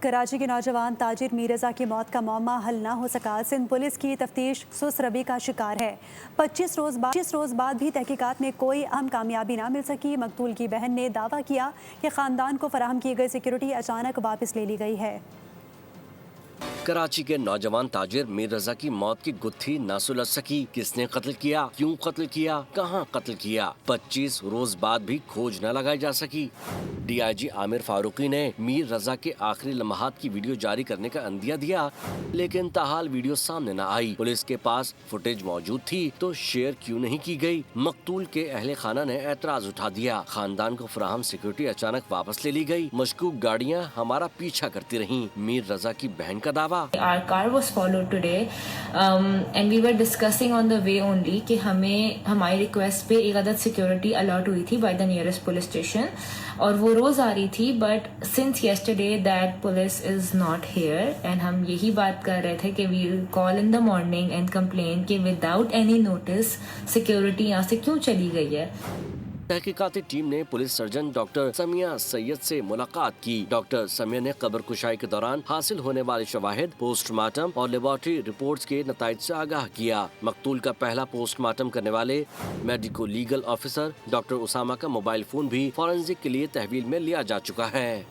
کراچی کے نوجوان تاجر میر رضا کی موت کا معمہ حل نہ ہو سکا۔ سندھ پولیس کی تفتیش سست روی کا شکار ہے۔ 25 روز بعد بھی تحقیقات میں کوئی اہم کامیابی نہ مل سکی۔ مقتول کی بہن نے دعویٰ کیا کہ خاندان کو فراہم کی گئی سیکیورٹی اچانک واپس لے لی گئی ہے۔ کراچی کے نوجوان تاجر میر رضا کی موت کی گتھی نہ سلجھ سکی۔ کس نے قتل کیا، کیوں قتل کیا، کہاں قتل کیا، 25 روز بعد بھی کھوج نہ لگائی جا سکی۔ ڈی آئی جی عامر فاروقی نے میر رضا کے آخری لمحات کی ویڈیو جاری کرنے کا عندیہ دیا، لیکن تاحال ویڈیو سامنے نہ آئی۔ پولیس کے پاس فوٹیج موجود تھی تو شیئر کیوں نہیں کی گئی؟ مقتول کے اہل خانہ نے اعتراض اٹھا دیا۔ خاندان کو فراہم سیکیورٹی اچانک واپس لے لی گئی۔ مشکوک گاڑیاں ہمارا پیچھا کرتی رہیں۔ میر رضا کی بہن کا دعویٰ، Our car was followed today and we were discussing on the way only کہ ہمیں ہماری ریکویسٹ پہ ایک عدد سیکیورٹی الاٹ ہوئی تھی by the nearest police station اور وہ روز آ رہی تھی but since yesterday that police is not here and ہم یہی بات کر رہے تھے کہ we'll call in the morning and complain کہ without any notice سیکیورٹی یہاں سے کیوں چلی گئی ہے۔ تحقیقاتی ٹیم نے پولیس سرجن ڈاکٹر سمیہ سید سے ملاقات کی۔ ڈاکٹر سمیہ نے قبر کشائی کے دوران حاصل ہونے والے شواہد، پوسٹ مارٹم اور لیبارٹری رپورٹس کے نتائج سے آگاہ کیا۔ مقتول کا پہلا پوسٹ مارٹم کرنے والے medico legal officer doctor Osama کا موبائل فون بھی فورنزک کے لیے تحویل میں لیا جا چکا ہے۔